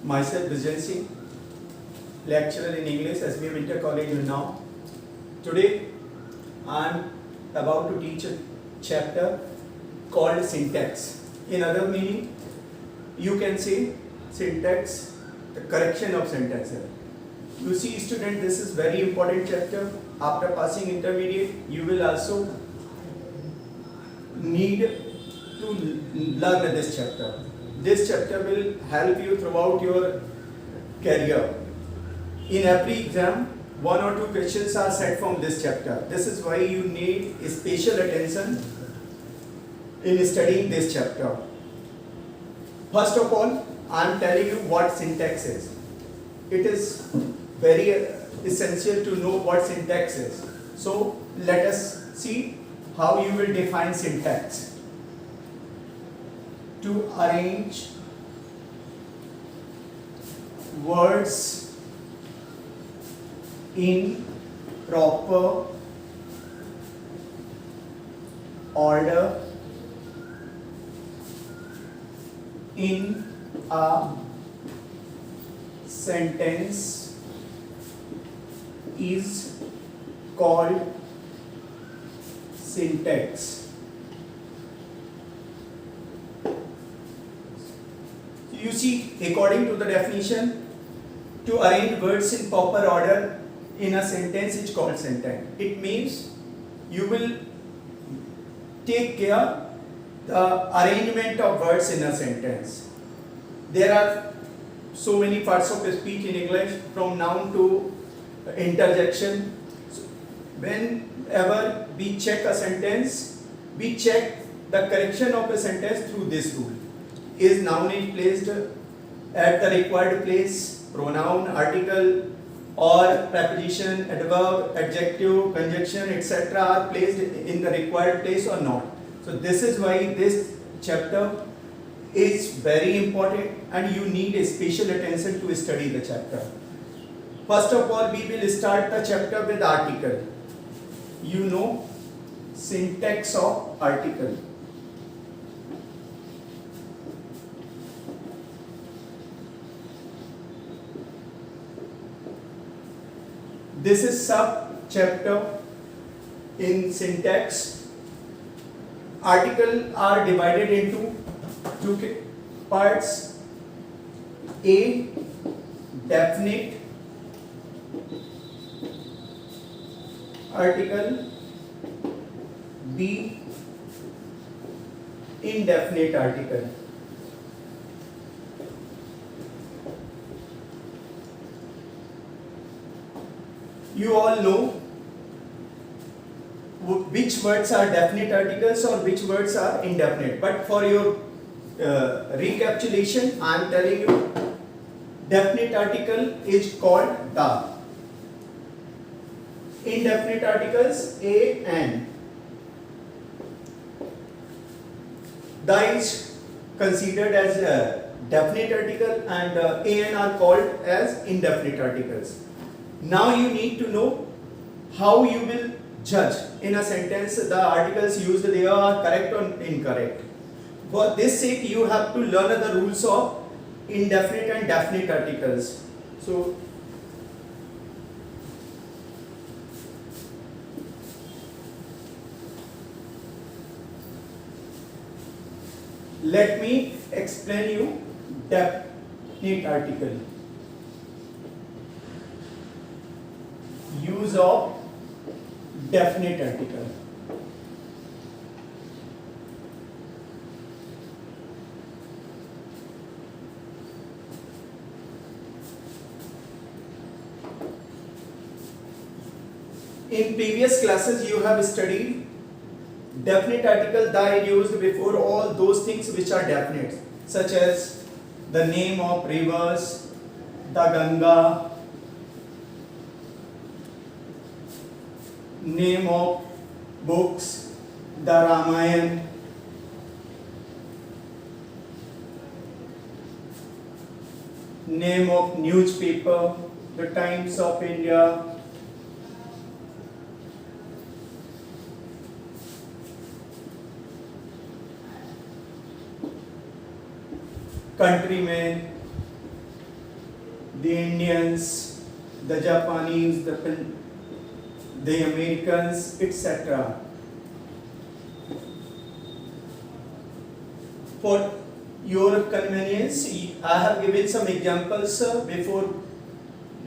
Myself Vijay Singh, lecturer in English, SBM Inter College Unnao. Today I am about to teach a chapter called syntax. In other meaning, you can say syntax, the correction of sentence error. You see student, this is very important chapter. After passing intermediate, you will also need to learn this chapter. This chapter will help you throughout your career. In every exam, one or two questions are set from this chapter. This is why you need special attention in studying this chapter. First of all, I am telling you what syntax is. It is very essential to know what syntax is. So let us see how you will define syntax. To arrange words in proper order in a sentence is called syntax. You see, according to the definition, to arrange words in proper order in a sentence is called syntax. It means you will take care the arrangement of words in a sentence. There are so many parts of speech in English, from noun to interjection. So whenever we check a sentence, we check the correction of a sentence through this rule. Is noun is placed at the required place, pronoun, article or preposition, adverb, adjective, conjunction, etc. are placed in the required place or not. So this is why this chapter is very important and you need a special attention to study the chapter. First of all, we will start the chapter with article. You know syntax of article. This is sub-chapter in syntax. Articles are divided into two parts. A, definite article. B, indefinite article. You all know which words are definite articles or which words are indefinite. But for your recapitulation, I am telling you, definite article is called the. Indefinite articles a and. The is considered as a definite article and a and are called as indefinite articles. Now you need to know how you will judge in a sentence the articles used there are correct or incorrect. For this sake, you have to learn the rules of indefinite and definite articles. So let me explain you definite article. Use of definite article. In previous classes you have studied definite article the used before all those things which are definite, such as the name of rivers, the Ganga, name of books, the Ramayana, name of newspaper, the Times of India, countrymen, the Indians, the Japanese, the Americans, etc. For your convenience, I have given some examples before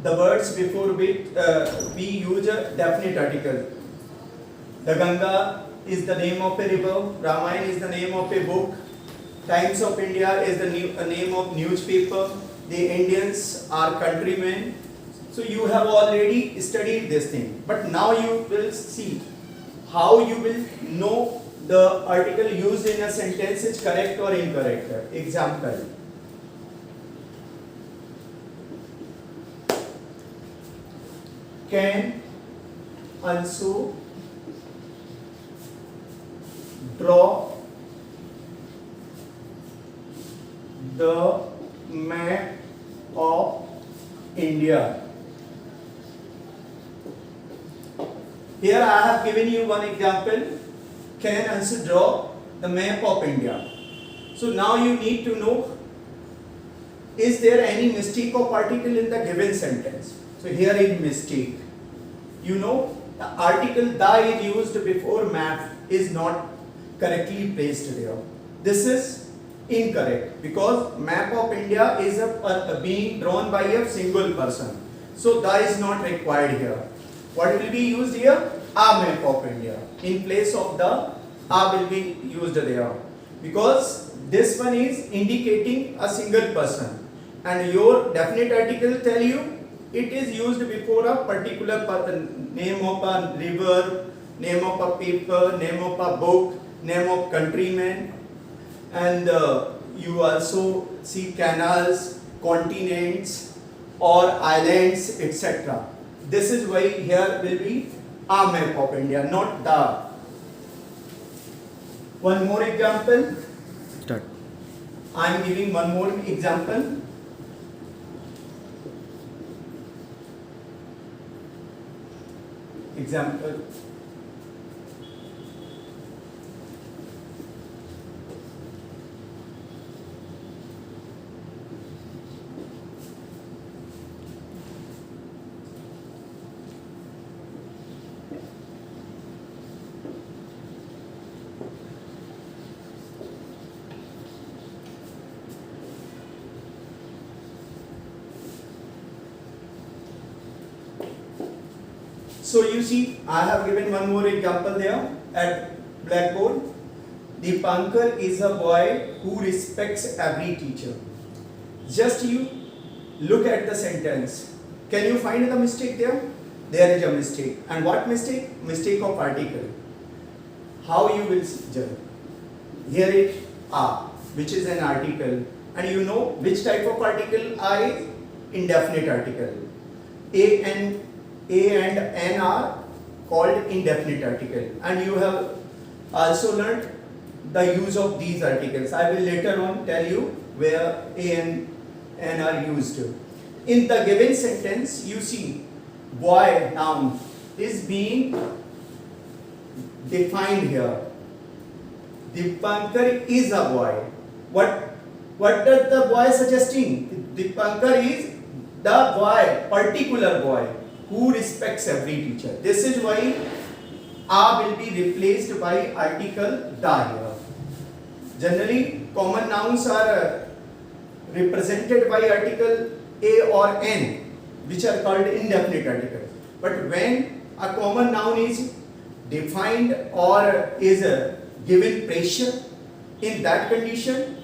the words before which we use a definite article. The Ganga is the name of a river, Ramayana is the name of a book, Times of India is the name of newspaper, the Indians are countrymen. So you have already studied this thing, but now you will see how you will know the article used in a sentence is correct or incorrect. Example. Can Ansu draw the map of India? Here I have given you one example. Can Ansu draw the map of India? So now you need to know, is there any mistake of article in the given sentence? So here is mistake. You know, the article the is used before map is not correctly placed there. This is incorrect because map of India is being drawn by a single person. So the is not required here. What will be used here? A map of India. In place of the A will be used there. Because this one is indicating a single person. And your definite article tell you it is used before a particular person. Name of a river, name of a paper, name of a book, name of countryman. And you also see canals, continents or islands, etc. This is why here will be a map of India, not the. One more example. Start. I am giving one more example. Example. So you see, I have given one more example there at blackboard. Dipankar is a boy who respects every teacher. Just you look at the sentence. Can you find the mistake there? There is a mistake. And what mistake? Mistake of article. How you will judge? Here is A, which is an article. And you know which type of article A is? Indefinite article. A and N are called indefinite article, and you have also learned the use of these articles. I will later on tell you where A and N are used. In the given sentence, you see boy noun is being defined here. Dipankar is a boy. What does the boy suggesting? Dipankar is the boy, particular boy, who respects every teacher. This is why A will be replaced by article the here. Generally, common nouns are represented by article A or N, which are called indefinite articles. But when a common noun is defined or is given pressure, in that condition,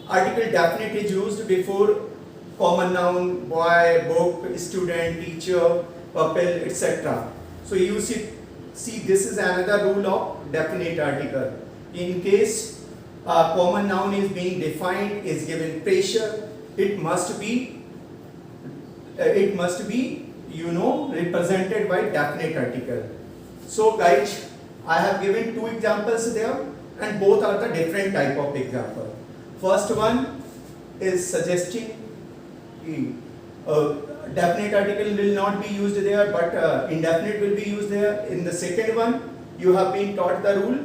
article definite is used before common noun, boy, book, student, teacher, pupil, etc. So you see this is another rule of definite article. In case a common noun is being defined, is given pressure, it must be represented by definite article. So guys, I have given two examples there, and both are the different type of example. First one is suggesting definite article will not be used there, but indefinite will be used there. In the second one, you have been taught the rule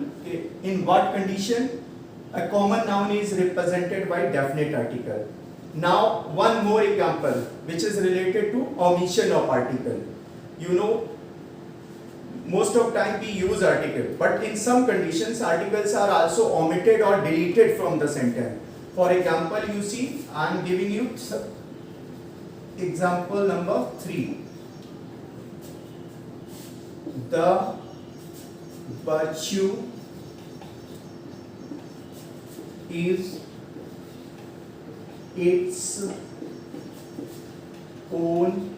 in what condition a common noun is represented by definite article. Now one more example which is related to omission of article. You know, most of time we use article, but in some conditions articles are also omitted or deleted from the sentence. For example, you see I am giving you example number 3. The virtue is its own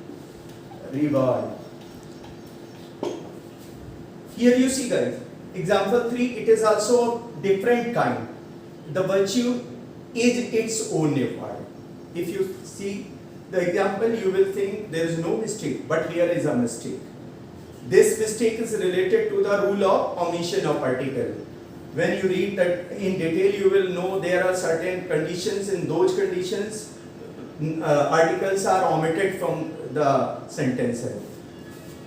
reward. Here you see guys, example 3, it is also a different kind. The virtue is its own reward. If you see the example, you will think there is no mistake, but here is a mistake. This mistake is related to the rule of omission of article. When you read that in detail, you will know there are certain conditions. In those conditions, articles are omitted from the sentence.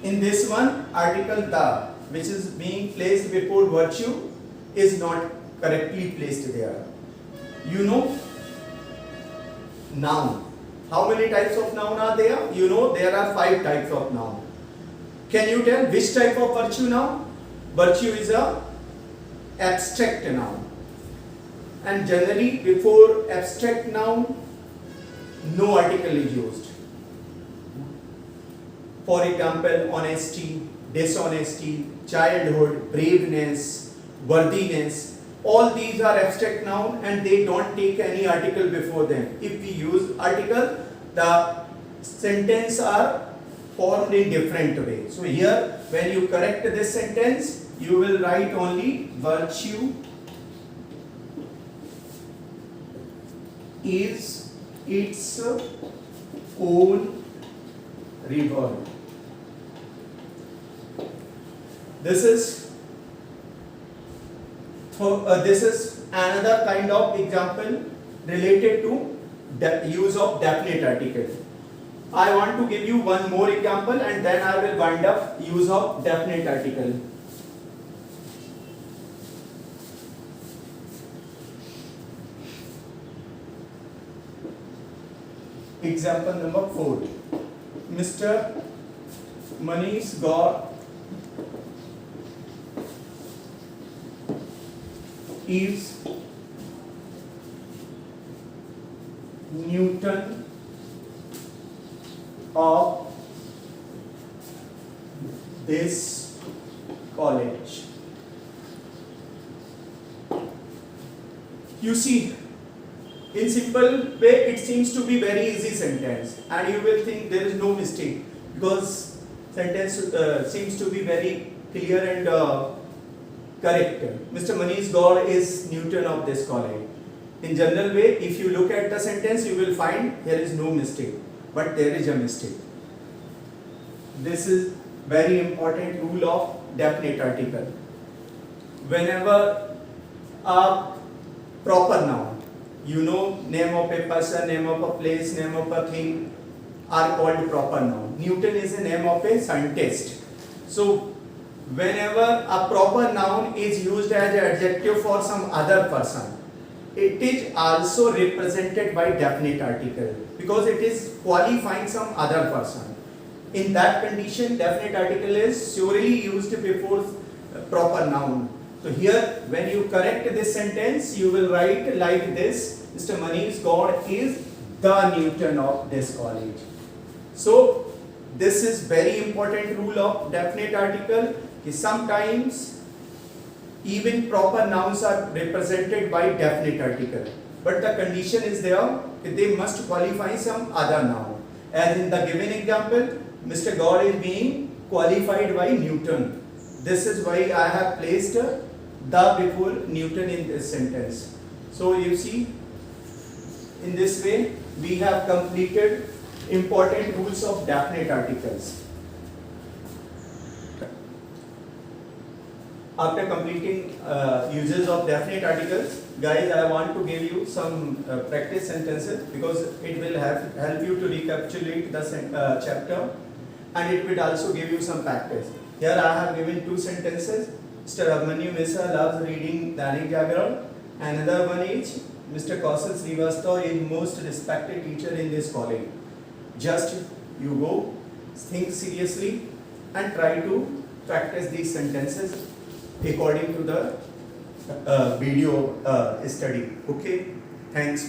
In this one, article the, which is being placed before virtue, is not correctly placed there. You know, noun. How many types of noun are there? You know, there are 5 types of noun. Can you tell which type of virtue now? Virtue is a abstract noun, and generally before abstract noun no article is used. For example, honesty, dishonesty, childhood, braveness, worthiness, all these are abstract noun and they don't take any article before them. If we use article, the sentence are formed in different way. So here when you correct this sentence, you will write only virtue is its own reward. This is another kind of example related to the use of definite article. I want to give you one more example and then I will wind up use of definite article. Example number 4. Mr. Manish Gaur is Newton of this college. You see, in simple way it seems to be very easy sentence and you will think there is no mistake because sentence seems to be very clear and correct. Mr. Manish Gaur is Newton of this college. In general way, if you look at the sentence, you will find there is no mistake, but there is a mistake. This is very important rule of definite article. Whenever a proper noun, you know, name of a person, name of a place, name of a thing are called proper noun. Newton is the name of a scientist. So whenever a proper noun is used as an adjective for some other person, it is also represented by definite article because it is qualifying some other person. In that condition, definite article is surely used before proper noun. So here, when you correct this sentence, you will write like this: Mr. Manish Gaur is the Newton of this college. So this is very important rule of definite article. Sometimes even proper nouns are represented by definite article, but the condition is there that they must qualify some other noun. As in the given example, Mr. Gaur is being qualified by Newton. This is why I have placed the before Newton in this sentence. So you see, in this way we have completed important rules of definite articles. After completing uses of definite articles, guys, I want to give you some practice sentences because it will help you to recapitulate the chapter and it will also give you some practice. Here I have given 2 sentences. Mr. Abhimanyu Misra loves reading Dainik Jagran. Another one is Mr. Kausal Srivastava is most respected teacher in this college. Just you go, think seriously and try to practice these sentences according to the video study. Okay, thanks.